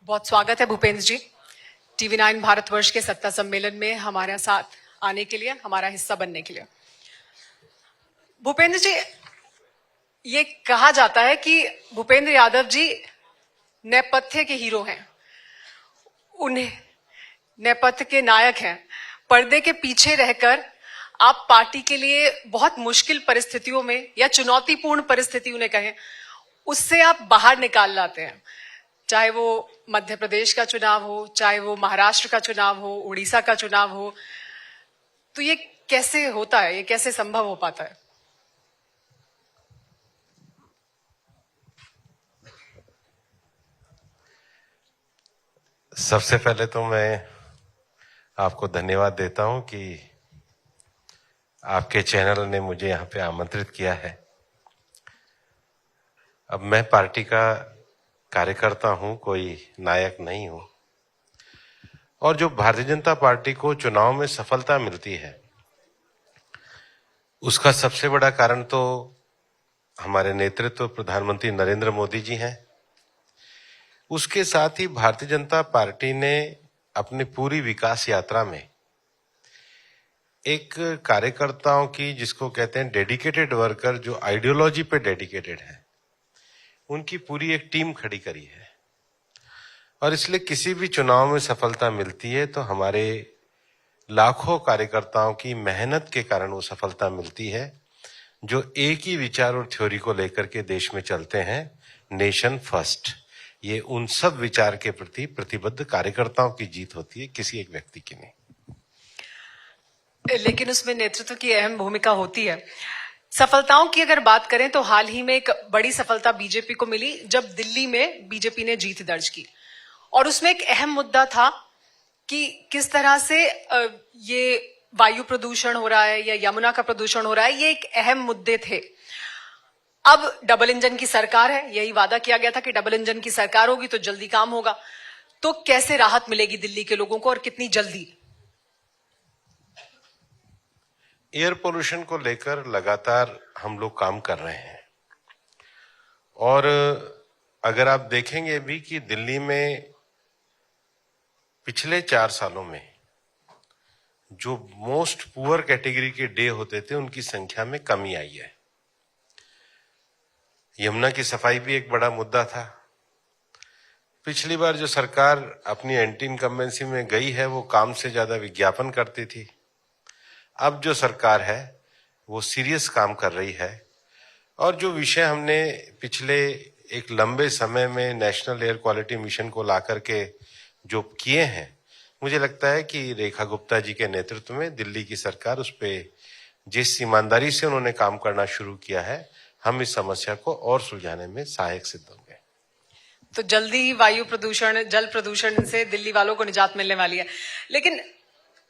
बहुत स्वागत है भूपेंद्र जी, TV9 भारतवर्ष के सत्ता सम्मेलन में हमारे साथ आने के लिए, हमारा हिस्सा बनने के लिए। भूपेंद्र जी, ये कहा जाता है कि भूपेंद्र यादव जी नेपथ्य के हीरो हैं, उन्हें नेपथ्य के नायक हैं। पर्दे के पीछे रहकर आप पार्टी के लिए बहुत मुश्किल परिस्थितियों में या चुनौतीपूर्ण परिस्थिति उन्हें कहें, उससे आप बाहर निकाल लाते हैं। चाहे वो मध्य प्रदेश का चुनाव हो, चाहे वो महाराष्ट्र का चुनाव हो, उड़ीसा का चुनाव हो, तो ये कैसे होता है, ये कैसे संभव हो पाता है? सबसे पहले तो मैं आपको धन्यवाद देता हूं कि आपके चैनल ने मुझे यहां पे आमंत्रित किया है। अब मैं पार्टी का कार्यकर्ता हूं, कोई नायक नहीं हूं। और जो भारतीय जनता पार्टी को चुनाव में सफलता मिलती है, उसका सबसे बड़ा कारण तो हमारे नेतृत्व प्रधानमंत्री नरेंद्र मोदी जी हैं। उसके साथ ही भारतीय जनता पार्टी ने अपनी पूरी विकास यात्रा में एक कार्यकर्ताओं की, जिसको कहते हैं डेडिकेटेड वर्कर, जो आइडियोलॉजी पे डेडिकेटेड है, उनकी पूरी एक टीम खड़ी करी है। और इसलिए किसी भी चुनाव में सफलता मिलती है तो हमारे लाखों कार्यकर्ताओं की मेहनत के कारण वो सफलता मिलती है, जो एक ही विचार और थ्योरी को लेकर के देश में चलते हैं, नेशन फर्स्ट। ये उन सब विचार के प्रति प्रतिबद्ध कार्यकर्ताओं की जीत होती है, किसी एक व्यक्ति की नहीं। लेकिन उसमें नेतृत्व की अहम भूमिका होती है। सफलताओं की अगर बात करें तो हाल ही में एक बड़ी सफलता बीजेपी को मिली जब दिल्ली में बीजेपी ने जीत दर्ज की, और उसमें एक अहम मुद्दा था कि किस तरह से ये वायु प्रदूषण हो रहा है या यमुना का प्रदूषण हो रहा है, ये एक अहम मुद्दे थे। अब डबल इंजन की सरकार है, यही वादा किया गया था कि डबल इंजन की सरकार होगी तो जल्दी काम होगा। तो कैसे राहत मिलेगी दिल्ली के लोगों को और कितनी जल्दी? एयर पोल्यूशन को लेकर लगातार हम लोग काम कर रहे हैं। और अगर आप देखेंगे भी कि दिल्ली में पिछले 4 सालों में जो मोस्ट पुअर कैटेगरी के डे होते थे, उनकी संख्या में कमी आई है। यमुना की सफाई भी एक बड़ा मुद्दा था। पिछली बार जो सरकार अपनी एंटी इनकम्बेंसी में गई है, वो काम से ज्यादा विज्ञापन करती थी। अब जो सरकार है वो सीरियस काम कर रही है। और जो विषय हमने पिछले एक लंबे समय में नेशनल एयर क्वालिटी मिशन को ला करके जो किए हैं, मुझे लगता है कि रेखा गुप्ता जी के नेतृत्व में दिल्ली की सरकार उस पे जिस ईमानदारी से उन्होंने काम करना शुरू किया है, हम इस समस्या को और सुलझाने में सहायक सिद्ध होंगे। तो जल्दी ही वायु प्रदूषण, जल प्रदूषण से दिल्ली वालों को निजात मिलने वाली है। लेकिन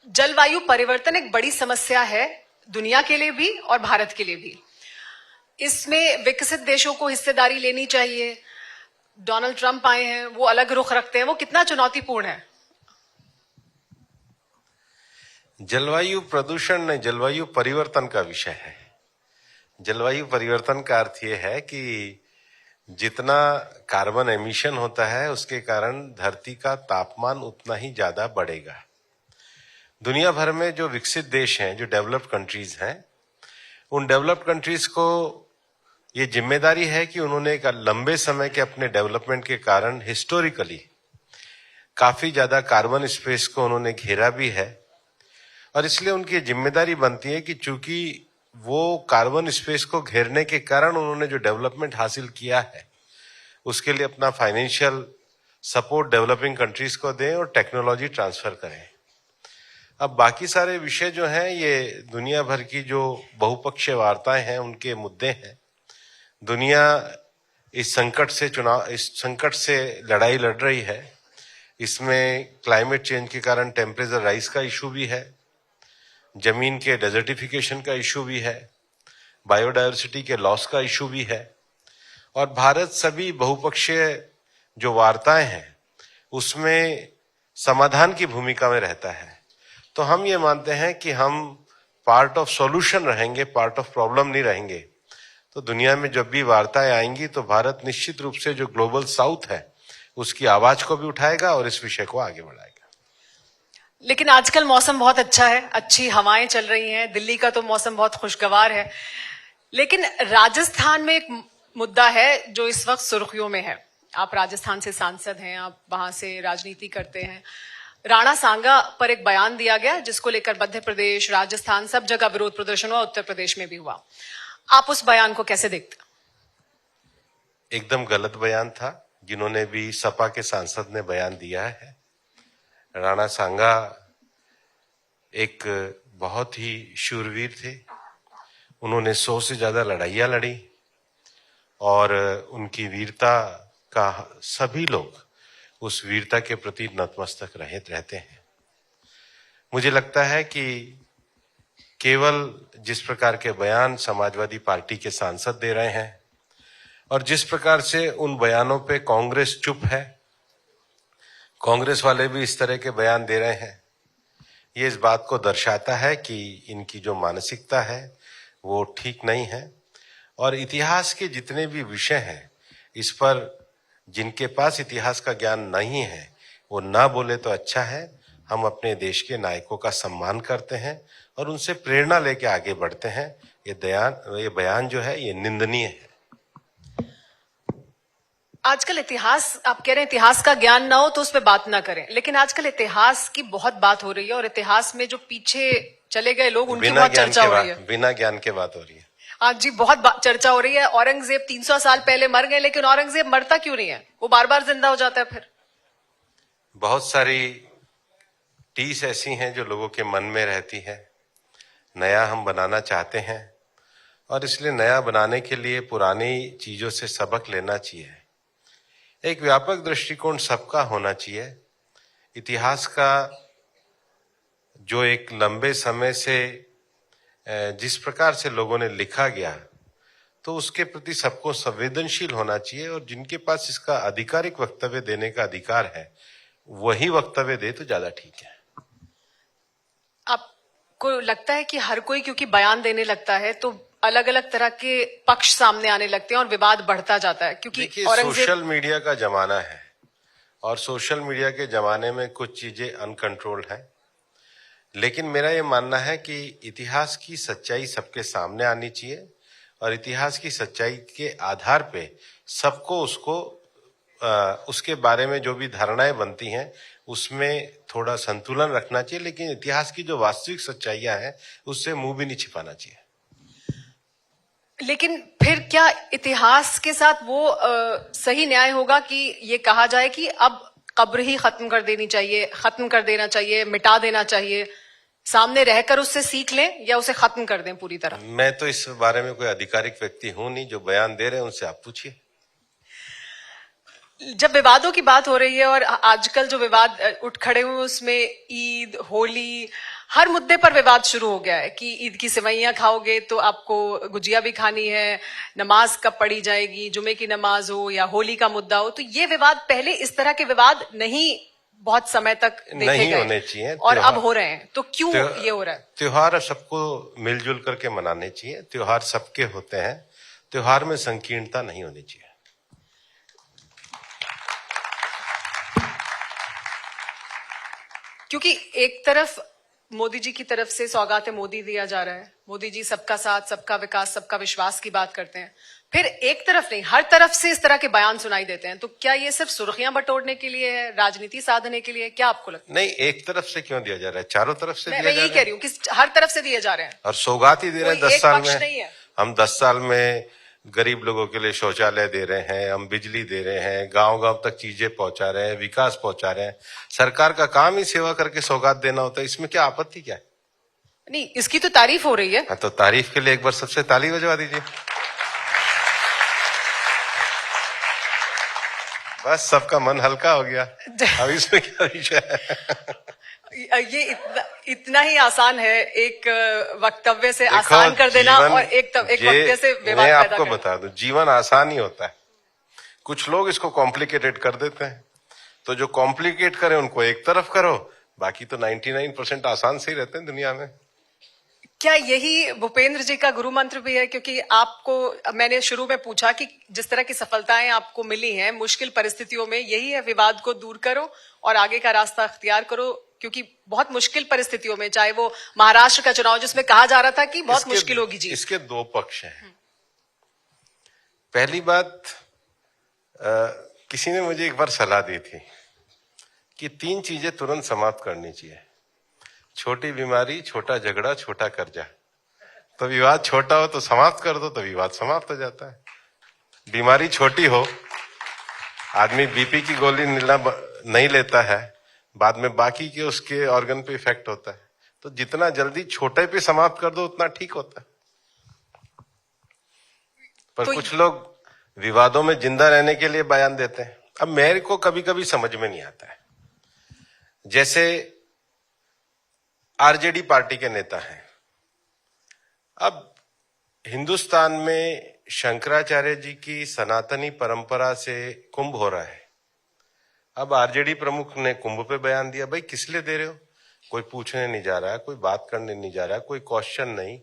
जलवायु परिवर्तन एक बड़ी समस्या है दुनिया के लिए भी और भारत के लिए भी। इसमें विकसित देशों को हिस्सेदारी लेनी चाहिए। डोनाल्ड ट्रंप आए हैं, वो अलग रुख रखते हैं, वो कितना चुनौतीपूर्ण है? जलवायु प्रदूषण नहीं, जलवायु परिवर्तन का विषय है। जलवायु परिवर्तन का अर्थ यह है कि जितना कार्बन एमिशन होता है, उसके कारण धरती का तापमान उतना ही ज्यादा बढ़ेगा। दुनिया भर में जो विकसित देश हैं, जो डेवलप्ड कंट्रीज हैं, उन डेवलप्ड कंट्रीज को ये जिम्मेदारी है कि उन्होंने एक लंबे समय के अपने डेवलपमेंट के कारण हिस्टोरिकली काफी ज्यादा कार्बन स्पेस को उन्होंने घेरा भी है। और इसलिए उनकी जिम्मेदारी बनती है कि चूंकि वो कार्बन स्पेस को घेरने के कारण उन्होंने जो डेवलपमेंट हासिल किया है, उसके लिए अपना फाइनेंशियल सपोर्ट डेवलपिंग कंट्रीज को दें और टेक्नोलॉजी ट्रांसफर करें। अब बाकी सारे विषय जो हैं, ये दुनिया भर की जो बहुपक्षीय वार्ताएं हैं, उनके मुद्दे हैं। दुनिया इस संकट से लड़ाई लड़ रही है। इसमें क्लाइमेट चेंज के कारण टेम्परेचर राइज का इशू भी है, जमीन के डेजर्टिफिकेशन का इशू भी है, बायोडायवर्सिटी के लॉस का इशू भी है। और भारत सभी बहुपक्षीय जो वार्ताएं हैं, उसमें समाधान की भूमिका में रहता है। तो हम ये मानते हैं कि हम पार्ट ऑफ सॉल्यूशन रहेंगे, पार्ट ऑफ प्रॉब्लम नहीं रहेंगे। तो दुनिया में जब भी वार्ताएं आएंगी तो भारत निश्चित रूप से जो ग्लोबल साउथ है, उसकी आवाज को भी उठाएगा और इस विषय को आगे बढ़ाएगा। लेकिन आजकल मौसम बहुत अच्छा है, अच्छी हवाएं चल रही हैं, दिल्ली का तो मौसम बहुत खुशगवार है, लेकिन राजस्थान में एक मुद्दा है जो इस वक्त सुर्खियों में है। आप राजस्थान से सांसद हैं, आप वहां से राजनीति करते हैं। राणा सांगा पर एक बयान दिया गया जिसको लेकर मध्य प्रदेश, राजस्थान सब जगह विरोध प्रदर्शन हुआ, उत्तर प्रदेश में भी हुआ। आप उस बयान को कैसे देखते? एकदम गलत बयान था, जिन्होंने भी सपा के सांसद ने बयान दिया है। राणा सांगा एक बहुत ही शूरवीर थे, उन्होंने 100 से ज्यादा लड़ाइयां लड़ी और उनकी वीरता का सभी लोग उस वीरता के प्रति नतमस्तक रहते हैं। मुझे लगता है कि केवल जिस प्रकार के बयान समाजवादी पार्टी के सांसद दे रहे हैं और जिस प्रकार से उन बयानों पे कांग्रेस चुप है, कांग्रेस वाले भी इस तरह के बयान दे रहे हैं, ये इस बात को दर्शाता है कि इनकी जो मानसिकता है वो ठीक नहीं है। और इतिहास के जितने भी विषय हैं, इस पर जिनके पास इतिहास का ज्ञान नहीं है वो ना बोले तो अच्छा है। हम अपने देश के नायकों का सम्मान करते हैं और उनसे प्रेरणा लेके आगे बढ़ते हैं। ये बयान जो है ये निंदनीय है। आजकल इतिहास, आप कह रहे हैं इतिहास का ज्ञान ना हो तो उस पर बात ना करें, लेकिन आजकल इतिहास की बहुत बात हो रही है और इतिहास में जो पीछे चले गए लोग उनकी बहुत चर्चा हो रही है। बिना ज्ञान के बात हो रही है। आज जी बहुत चर्चा हो रही है। औरंगजेब 300 साल पहले मर गए, लेकिन औरंगजेब मरता क्यों नहीं है? वो बार बार जिंदा हो जाता है। फिर बहुत सारी टीस ऐसी हैं जो लोगों के मन में रहती है। नया हम बनाना चाहते हैं और इसलिए नया बनाने के लिए पुरानी चीजों से सबक लेना चाहिए। एक व्यापक दृष्टिकोण सबका होना चाहिए। इतिहास का जो एक लंबे समय से जिस प्रकार से लोगों ने लिखा गया, तो उसके प्रति सबको संवेदनशील होना चाहिए और जिनके पास इसका आधिकारिक वक्तव्य देने का अधिकार है वही वक्तव्य दे तो ज्यादा ठीक है। आपको लगता है कि हर कोई क्योंकि बयान देने लगता है तो अलग अलग तरह के पक्ष सामने आने लगते हैं और विवाद बढ़ता जाता है? क्योंकि सोशल मीडिया का जमाना है और सोशल मीडिया के जमाने में कुछ चीजें अनकंट्रोल्ड है, लेकिन मेरा ये मानना है कि इतिहास की सच्चाई सबके सामने आनी चाहिए और इतिहास की सच्चाई के आधार पे सबको उसके बारे में जो भी धारणाएं बनती हैं उसमें थोड़ा संतुलन रखना चाहिए, लेकिन इतिहास की जो वास्तविक सच्चाइयां हैं उससे मुंह भी नहीं छिपाना चाहिए। लेकिन फिर क्या इतिहास के साथ वो सही न्याय होगा कि ये कहा जाए कि अब कब्र ही खत्म कर देना चाहिए, मिटा देना चाहिए, सामने रहकर उससे सीख लें, या उसे खत्म कर दें पूरी तरह? मैं तो इस बारे में कोई आधिकारिक व्यक्ति हूं नहीं, जो बयान दे रहे हैं उनसे आप पूछिए। जब विवादों की बात हो रही है और आजकल जो विवाद उठ खड़े हुए उसमें ईद, होली, हर मुद्दे पर विवाद शुरू हो गया है कि ईद की सेवैयां खाओगे तो आपको गुजिया भी खानी है, नमाज कब पढ़ी जाएगी, जुमे की नमाज हो या होली का मुद्दा हो। तो ये विवाद, पहले इस तरह के विवाद नहीं बहुत समय तक देखे नहीं गए होने चाहिए और अब हो रहे हैं, तो क्यों ये हो रहा है? त्योहार सबको मिलजुल करके मनाने चाहिए, त्योहार सबके होते हैं, त्योहार में संकीर्णता नहीं होनी चाहिए। क्योंकि एक तरफ मोदी जी की तरफ से सौगात मोदी दिया जा रहा है, मोदी जी सबका साथ, सबका विकास, सबका विश्वास की बात करते हैं, फिर एक तरफ नहीं हर तरफ से इस तरह के बयान सुनाई देते हैं। तो क्या ये सिर्फ सुर्खियां बटोरने के लिए है, राजनीति साधने के लिए है? क्या आपको लगता है? नहीं, एक तरफ से क्यों दिया जा रहा है, चारों तरफ से दिया मैं यही कह रही हूँ कि हर तरफ से दिए जा रहे हैं और सौगात ही दे रहे हैं। 10 साल में नहीं है। हम 10 साल में गरीब लोगों के लिए शौचालय दे रहे हैं, हम बिजली दे रहे हैं, गांव गांव तक चीजें पहुंचा रहे हैं, विकास पहुंचा रहे हैं। सरकार का काम ही सेवा करके सौगात देना होता है, इसमें क्या आपत्ति क्या है? नहीं, इसकी तो तारीफ हो रही है। हाँ, तो तारीफ के लिए एक बार सबसे ताली बजवा दीजिए। बस सबका मन हल्का हो गया। अब इसमें क्या विषय है? ये इतना ही आसान है एक वक्तव्य से आसान कर देना और एक वक्तव्य से विवाद मैं पैदा आपको करना। बता दूं, जीवन आसान ही होता है, कुछ लोग इसको कॉम्प्लिकेटेड कर देते हैं। तो जो कॉम्प्लिकेट करे उनको एक तरफ करो, बाकी तो 99% आसान से ही रहते हैं दुनिया में। क्या यही भूपेंद्र जी का गुरु मंत्र भी है? क्योंकि आपको मैंने शुरू में पूछा कि जिस तरह की सफलताएं आपको मिली हैं मुश्किल परिस्थितियों में, यही है विवाद को दूर करो और आगे का रास्ता अख्तियार करो, क्योंकि बहुत मुश्किल परिस्थितियों में, चाहे वो महाराष्ट्र का चुनाव जिसमें कहा जा रहा था कि बहुत मुश्किल होगी जी। इसके दो पक्ष हैं। पहली बात, किसी ने मुझे एक बार सलाह दी थी कि 3 चीजें तुरंत समाप्त करनी चाहिए: छोटी बीमारी, छोटा झगड़ा, छोटा कर्जा। तो विवाद छोटा हो तो समाप्त कर दो, तो विवाद समाप्त हो जाता है। बीमारी छोटी हो, आदमी बीपी की गोली नहीं लेता है, बाद में बाकी के उसके ऑर्गन पे इफेक्ट होता है। तो जितना जल्दी छोटे पे समाप्त कर दो उतना ठीक होता है। पर तो कुछ लोग विवादों में जिंदा रहने के लिए बयान देते हैं। अब मेरे को कभी कभी समझ में नहीं आता है, जैसे आरजेडी पार्टी के नेता हैं। अब हिंदुस्तान में शंकराचार्य जी की सनातनी परंपरा से कुंभ हो रहा है। अब आरजेडी प्रमुख ने कुंभ पे बयान दिया। भाई किस लिए दे रहे हो? कोई पूछने नहीं जा रहा, कोई बात करने नहीं जा रहा, कोई क्वेश्चन नहीं।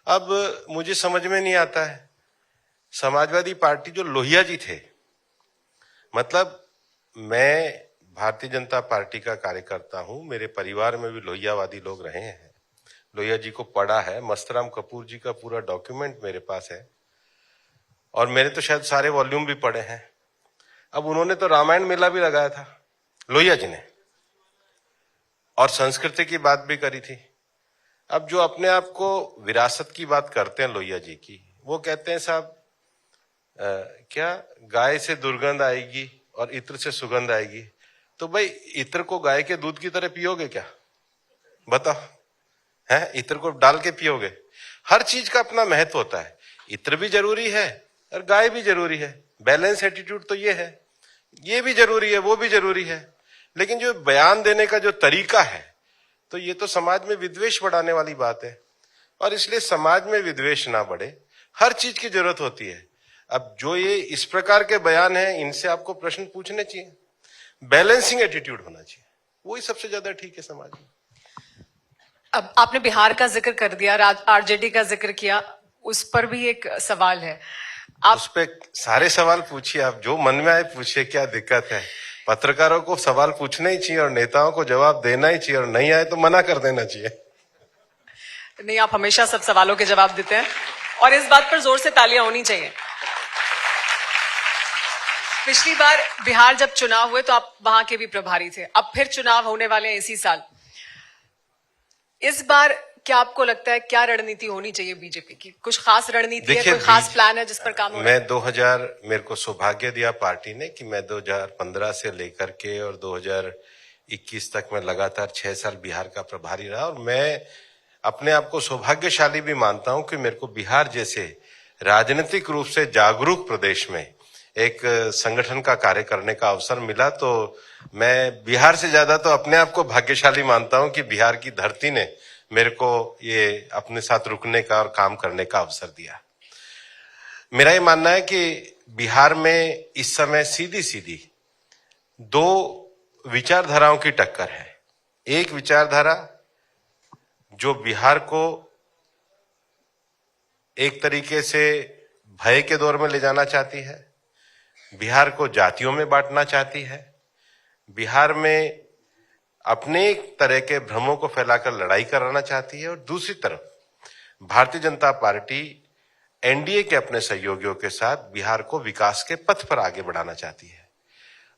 अब मुझे समझ में नहीं आता है, समाजवादी पार्टी जो लोहिया जी थे, मतलब मैं भारतीय जनता पार्टी का कार्यकर्ता हूं, मेरे परिवार में भी लोहियावादी लोग रहे हैं, लोहिया जी को पढ़ा है, मस्तराम कपूर जी का पूरा डॉक्यूमेंट मेरे पास है और मैंने तो शायद सारे वॉल्यूम भी पढ़े हैं। अब उन्होंने तो रामायण मेला भी लगाया था लोहिया जी ने, और संस्कृति की बात भी करी थी। अब जो अपने आप को विरासत की बात करते हैं लोहिया जी की, वो कहते हैं साहब क्या गाय से दुर्गंध आएगी और इत्र से सुगंध आएगी। तो भाई इत्र को गाय के दूध की तरह पियोगे क्या? बताओ, है इत्र को डाल के पियोगे? हर चीज का अपना महत्व होता है। इत्र भी जरूरी है और गाय भी जरूरी है। बैलेंस एटीट्यूड तो ये है, ये भी जरूरी है, वो भी जरूरी है। लेकिन जो बयान देने का जो तरीका है, तो ये तो समाज में विद्वेष बढ़ाने वाली बात है। और इसलिए समाज में विद्वेष ना बढ़े, हर चीज की जरूरत होती है। अब जो ये इस प्रकार के बयान हैं, इनसे आपको प्रश्न पूछने चाहिए, बैलेंसिंग एटीट्यूड होना चाहिए, वही सबसे ज्यादा ठीक है समाज में। अब आपने बिहार का जिक्र कर दिया, आरजेडी का जिक्र किया, उस पर भी एक सवाल है। आप उस पे सारे सवाल पूछिए, आप जो मन में आए पूछिए, क्या दिक्कत है? पत्रकारों को सवाल पूछना ही चाहिए और नेताओं को जवाब देना ही चाहिए, और नहीं आए तो मना कर देना चाहिए। नहीं, आप हमेशा सब सवालों के जवाब देते हैं और इस बात पर जोर से तालियां होनी चाहिए। पिछली बार बिहार जब चुनाव हुए तो आप वहां के भी प्रभारी थे, अब फिर चुनाव होने वाले हैं इसी साल। इस बार क्या आपको लगता है, क्या रणनीति होनी चाहिए बीजेपी की? कुछ खास रणनीति है, कोई खास प्लान है जिस पर काम हो रहा है? मैं 2000 मेरे को सौभाग्य दिया पार्टी ने कि मैं 2015 से लेकर के और 2021 तक मैं लगातार 6 साल बिहार का प्रभारी रहा। और मैं अपने आप को सौभाग्यशाली भी मानता हूं कि मेरे को बिहार जैसे राजनीतिक रूप से जागरूक प्रदेश में एक संगठन का कार्य करने का अवसर मिला। तो मैं बिहार से ज्यादा तो अपने आप को भाग्यशाली मानता हूं कि बिहार की धरती ने मेरे को ये अपने साथ रुकने का और काम करने का अवसर दिया। मेरा ये मानना है कि बिहार में इस समय सीधी सीधी 2 विचारधाराओं की टक्कर है। एक विचारधारा जो बिहार को एक तरीके से भय के दौर में ले जाना चाहती है, बिहार को जातियों में बांटना चाहती है, बिहार में अपने एक तरह के भ्रमों को फैलाकर लड़ाई कराना चाहती है। और दूसरी तरफ भारतीय जनता पार्टी एनडीए के अपने सहयोगियों के साथ बिहार को विकास के पथ पर आगे बढ़ाना चाहती है।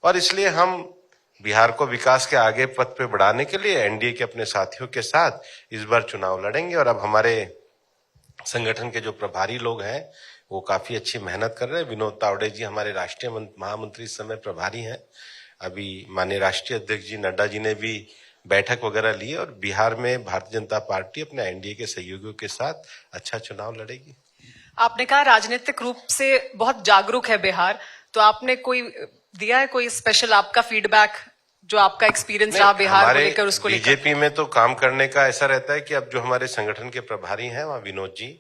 और इसलिए हम बिहार को विकास के आगे पथ पे बढ़ाने के लिए एनडीए के अपने साथियों के साथ इस बार चुनाव लड़ेंगे। और अब हमारे संगठन के जो प्रभारी लोग हैं वो काफी अच्छी मेहनत कर रहे हैं। विनोद तावड़े जी हमारे राष्ट्रीय महामंत्री इस समय प्रभारी हैं। अभी माननीय राष्ट्रीय अध्यक्ष जी नड्डा जी ने भी बैठक वगैरह ली और बिहार में भारतीय जनता पार्टी अपने एनडीए के सहयोगियों के साथ अच्छा चुनाव लड़ेगी। आपने कहा राजनीतिक रूप से बहुत जागरूक है बिहार, तो आपने कोई दिया है कोई स्पेशल आपका फीडबैक, जो आपका एक्सपीरियंस रहा बिहार को लेकर, उसको लेकर? बीजेपी में तो काम करने का ऐसा रहता है कि अब जो हमारे संगठन के प्रभारी हैं वहाँ विनोद जी,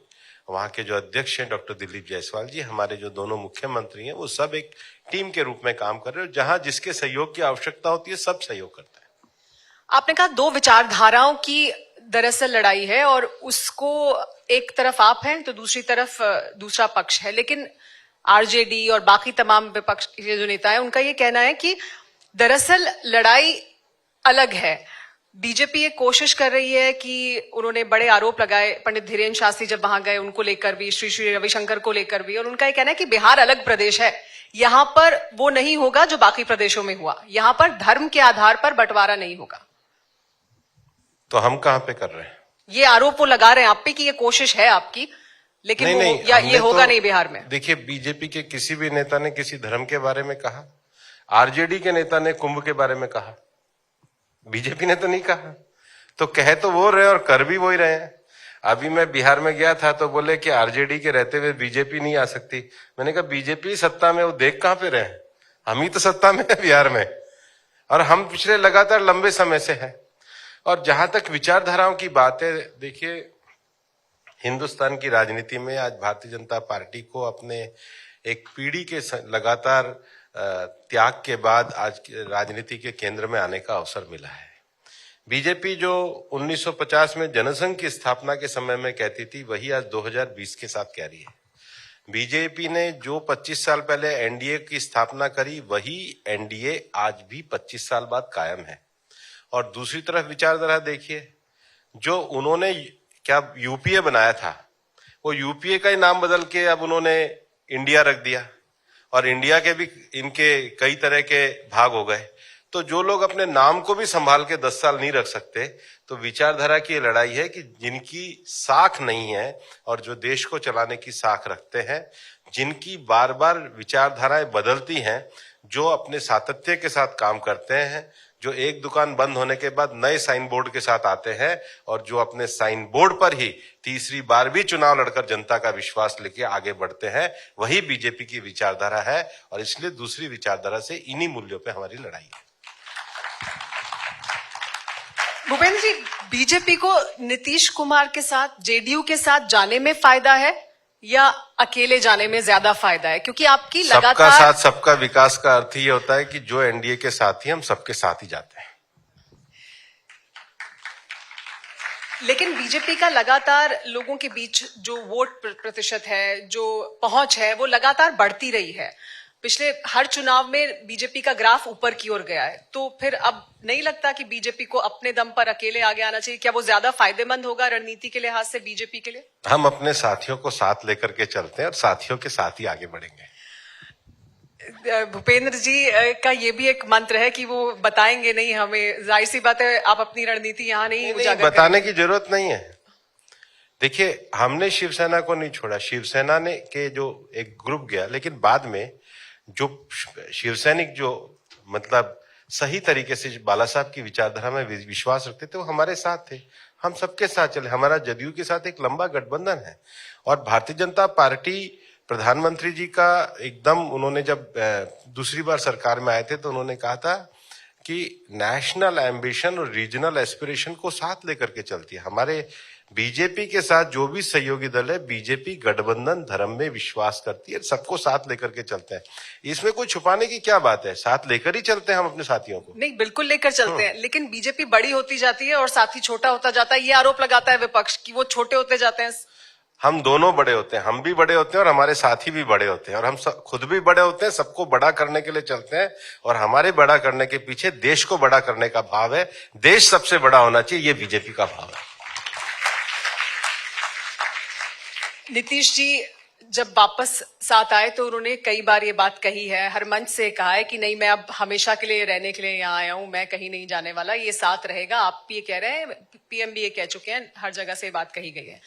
वहाँ के जो अध्यक्ष हैं डॉक्टर दिलीप जायसवाल जी, हमारे जो दोनों मुख्यमंत्री हैं, वो सब एक टीम के रूप में काम कर रहे हैं। जहां जिसके सहयोग की आवश्यकता होती है सब सहयोग करता है। आपने कहा 2 विचारधाराओं की दरअसल लड़ाई है और उसको एक तरफ आप हैं तो दूसरी तरफ दूसरा पक्ष है, लेकिन आरजेडी और बाकी तमाम विपक्ष के जो नेता हैं उनका ये कहना है कि दरअसल लड़ाई अलग है। बीजेपी ये कोशिश कर रही है कि उन्होंने बड़े आरोप लगाए पंडित धीरेन्द्र शास्त्री जब वहां गए उनको लेकर भी, श्री श्री रविशंकर को लेकर भी, और उनका ये कहना है कि बिहार अलग प्रदेश है, यहां पर वो नहीं होगा जो बाकी प्रदेशों में हुआ, यहां पर धर्म के आधार पर बंटवारा नहीं होगा। तो हम कहां पे कर रहे हैं? ये आरोप वो लगा रहे हैं आप पे कि ये कोशिश है आपकी, लेकिन नहीं, या ये होगा तो, नहीं बिहार में। देखिए, बीजेपी के किसी भी नेता ने किसी धर्म के बारे में कहा, आरजेडी के नेता ने कुंभ के बारे में कहा, बीजेपी ने तो नहीं कहा। तो कह तो वो रहे और कर भी वही रहे हैं। अभी मैं बिहार में गया था तो बोले कि आरजेडी के रहते हुए बीजेपी नहीं आ सकती। मैंने कहा बीजेपी सत्ता में, वो देख कहां पे रहे हैं, हम ही तो सत्ता में है बिहार में, और हम पिछले लगातार लंबे समय से हैं। और जहां तक विचारधाराओं की बात है, देखिए, हिंदुस्तान की राजनीति में आज भारतीय जनता पार्टी को अपने एक पीढ़ी के लगातार त्याग के बाद आज राजनीति के केंद्र में आने का अवसर मिला है। बीजेपी जो 1950 में जनसंघ की स्थापना के समय में कहती थी, वही आज 2020 के साथ कह रही है। बीजेपी ने जो 25 साल पहले एनडीए की स्थापना करी, वही एनडीए आज भी 25 साल बाद कायम है। और दूसरी तरफ विचारधारा देखिए, जो उन्होंने क्या यूपीए बनाया था, वो यूपीए का ही नाम बदल के अब उन्होंने इंडिया रख दिया, और इंडिया के भी इनके कई तरह के भाग हो गए। तो जो लोग अपने नाम को भी संभाल के 10 साल नहीं रख सकते, तो विचारधारा की ये लड़ाई है कि जिनकी साख नहीं है और जो देश को चलाने की साख रखते हैं, जिनकी बार बार विचारधाराएं बदलती हैं, जो अपने सातत्य के साथ काम करते हैं, जो एक दुकान बंद होने के बाद नए साइन बोर्ड के साथ आते हैं, और जो अपने साइन बोर्ड पर ही तीसरी बार भी चुनाव लड़कर जनता का विश्वास लेके आगे बढ़ते हैं, वही बीजेपी की विचारधारा है। और इसलिए दूसरी विचारधारा से इन्हीं मूल्यों पे हमारी लड़ाई है। भूपेंद्र जी, बीजेपी को नीतीश कुमार के साथ, जेडीयू के साथ जाने में फायदा है या अकेले जाने में ज्यादा फायदा है? क्योंकि आपकी लगातार सबका साथ सबका विकास का अर्थ ये होता है कि जो एनडीए के साथ ही हम सबके साथ ही जाते हैं। लेकिन बीजेपी का लगातार लोगों के बीच जो वोट प्रतिशत है, जो पहुंच है, वो लगातार बढ़ती रही है। पिछले हर चुनाव में बीजेपी का ग्राफ ऊपर की ओर गया है। तो फिर अब नहीं लगता कि बीजेपी को अपने दम पर अकेले आगे आना चाहिए? क्या वो ज्यादा फायदेमंद होगा रणनीति के लिहाज से बीजेपी के लिए? हम अपने साथियों को साथ लेकर के चलते हैं और साथियों के साथ ही आगे बढ़ेंगे। भूपेंद्र जी का ये भी एक मंत्र है कि वो बताएंगे नहीं हमें। जाहिर सी बात है, आप अपनी रणनीति यहाँ नहीं उजागर बताने की जरूरत नहीं है। देखिए, हमने शिवसेना को नहीं छोड़ा। शिवसेना ने के जो एक ग्रुप गया, लेकिन बाद में जो शिवसैनिक जो मतलब सही तरीके से बाला साहब की विचारधारा में विश्वास रखते थे, वो हमारे साथ थे। हम सबके साथ चले। हमारा जदयू के साथ एक लंबा गठबंधन है। और भारतीय जनता पार्टी, प्रधानमंत्री जी का एकदम, उन्होंने जब दूसरी बार सरकार में आए थे तो उन्होंने कहा था कि नेशनल एम्बिशन और रीजनल एस्पिरेशन को साथ लेकर के चलती है। हमारे बीजेपी के साथ जो भी सहयोगी दल है, बीजेपी गठबंधन धर्म में विश्वास करती है, सबको साथ लेकर के चलते हैं। इसमें कोई छुपाने की क्या बात है? साथ लेकर ही चलते हैं हम अपने साथियों को। नहीं, बिल्कुल लेकर चलते हैं, लेकिन बीजेपी बड़ी होती जाती है और साथी छोटा होता जाता है। ये आरोप लगाता है विपक्ष कि वो छोटे होते जाते हैं। हम दोनों बड़े होते हैं, हम भी बड़े होते हैं और हमारे साथी भी बड़े होते हैं, और हम खुद भी बड़े होते हैं। सबको बड़ा करने के लिए चलते हैं, और हमारे बड़ा करने के पीछे देश को बड़ा करने का भाव है। देश सबसे बड़ा होना चाहिए, ये बीजेपी का भाव है। नीतीश जी जब वापस साथ आए तो उन्होंने कई बार ये बात कही है, हर मंच से कहा है कि नहीं, मैं अब हमेशा के लिए रहने के लिए यहाँ आया हूं, मैं कहीं नहीं जाने वाला, ये साथ रहेगा। आप भी ये कह रहे हैं, पीएम भी ये कह चुके हैं, हर जगह से बात कही गई है।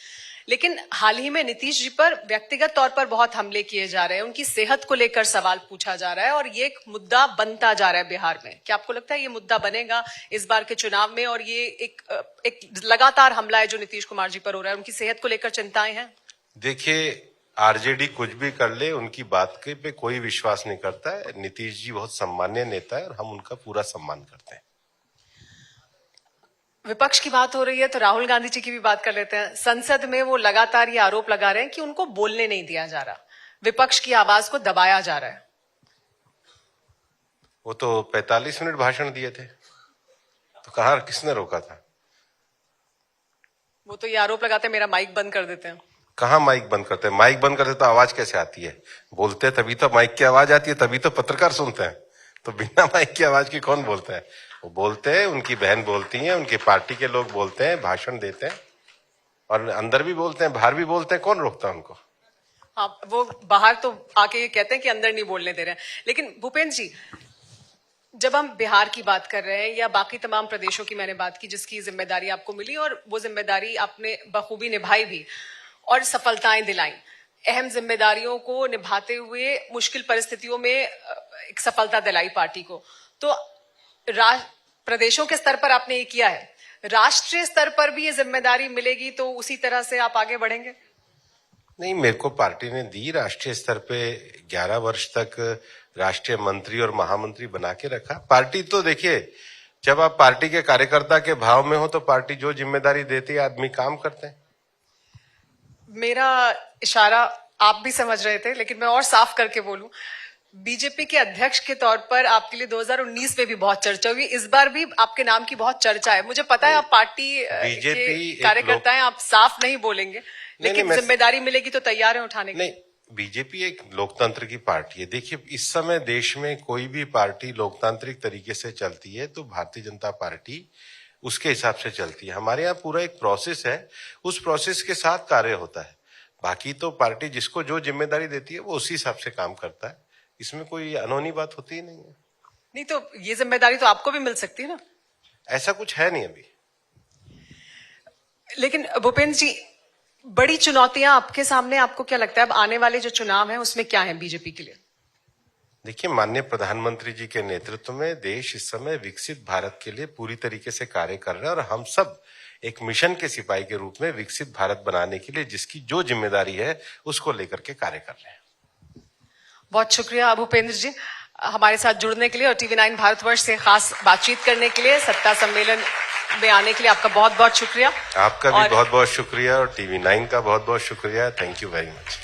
लेकिन हाल ही में नीतीश जी पर व्यक्तिगत तौर पर बहुत हमले किए जा रहे हैं, उनकी सेहत को लेकर सवाल पूछा जा रहा है, और ये एक मुद्दा बनता जा रहा है बिहार में। क्या आपको लगता है ये मुद्दा बनेगा इस बार के चुनाव में? और ये एक लगातार हमला है जो नीतीश कुमार जी पर हो रहा है, उनकी सेहत को लेकर चिंताएं हैं? देखिए, आरजेडी कुछ भी कर ले, उनकी बात के पे कोई विश्वास नहीं करता है। नीतीश जी बहुत सम्मानीय नेता है और हम उनका पूरा सम्मान करते हैं। विपक्ष की बात हो रही है तो राहुल गांधी जी की भी बात कर लेते हैं। संसद में वो लगातार ये आरोप लगा रहे हैं कि उनको बोलने नहीं दिया जा रहा, विपक्ष की आवाज को दबाया जा रहा है। वो तो 45 मिनट भाषण दिए थे, तो कहाँ किसने रोका था? वो तो ये आरोप लगाते हैं मेरा माइक बंद कर देते हैं। कहाँ माइक बंद करते हैं? माइक बंद करते तो आवाज कैसे आती है? बोलते हैं तभी तो माइक की आवाज आती है, तभी तो पत्रकार सुनते हैं। तो बिना माइक की आवाज की कौन बोलता है? वो बोलते हैं, उनकी बहन बोलती है, उनकी पार्टी के लोग बोलते हैं, भाषण देते हैं, और अंदर भी बोलते हैं, बाहर भी बोलते हैं। कौन रोकता है उनको? हाँ, वो बाहर तो आके ये कहते हैं कि अंदर नहीं बोलने दे रहे हैं। लेकिन भूपेंद्र जी, जब हम बिहार की बात कर रहे हैं या बाकी तमाम प्रदेशों की मैंने बात की जिसकी जिम्मेदारी आपको मिली और वो जिम्मेदारी आपने बखूबी निभाई भी और सफलताएं दिलाई, अहम जिम्मेदारियों को निभाते हुए मुश्किल परिस्थितियों में एक सफलता दिलाई पार्टी को, तो प्रदेशों के स्तर पर आपने ये किया है, राष्ट्रीय स्तर पर भी ये जिम्मेदारी मिलेगी तो उसी तरह से आप आगे बढ़ेंगे? नहीं, मेरे को पार्टी ने दी, राष्ट्रीय स्तर पे 11 वर्ष तक राष्ट्रीय मंत्री और महामंत्री बना के रखा। पार्टी तो देखिए, जब आप पार्टी के कार्यकर्ता के भाव में हो तो पार्टी जो जिम्मेदारी देती है आदमी काम करते हैं। मेरा इशारा आप भी समझ रहे थे, लेकिन मैं और साफ करके बोलूं, बीजेपी के अध्यक्ष के तौर पर आपके लिए 2019 में भी बहुत चर्चा हुई, इस बार भी आपके नाम की बहुत चर्चा है। मुझे पता है आप पार्टी के कार्यकर्ता हैं, आप साफ नहीं बोलेंगे, लेकिन जिम्मेदारी मिलेगी तो तैयार है उठाने की। नहीं, बीजेपी एक लोकतंत्र की पार्टी है। देखिए, इस समय देश में कोई भी पार्टी लोकतांत्रिक तरीके से चलती है तो भारतीय जनता पार्टी उसके हिसाब से चलती है। हमारे यहाँ पूरा एक प्रोसेस है, उस प्रोसेस के साथ कार्य होता है। बाकी तो पार्टी जिसको जो जिम्मेदारी देती है वो उसी हिसाब से काम करता है, इसमें कोई अनहोनी बात होती ही नहीं है। नहीं तो ये जिम्मेदारी तो आपको भी मिल सकती है ना? ऐसा कुछ है नहीं अभी। लेकिन भूपेंद्र जी, बड़ी चुनौतियां आपके सामने, आपको क्या लगता है अब आने वाले जो चुनाव हैं उसमें क्या है बीजेपी के लिए? देखिए, माननीय प्रधानमंत्री जी के नेतृत्व में देश इस समय विकसित भारत के लिए पूरी तरीके से कार्य कर रहे हैं, और हम सब एक मिशन के सिपाही के रूप में विकसित भारत बनाने के लिए जिसकी जो जिम्मेदारी है उसको लेकर के कार्य कर रहे हैं। बहुत शुक्रिया भूपेंद्र जी हमारे साथ जुड़ने के लिए और टीवी9 भारतवर्ष से खास बातचीत करने के लिए, सत्ता सम्मेलन में आने के लिए आपका बहुत बहुत शुक्रिया। आपका भी बहुत बहुत शुक्रिया और टीवी9 का बहुत बहुत शुक्रिया। Thank you very much.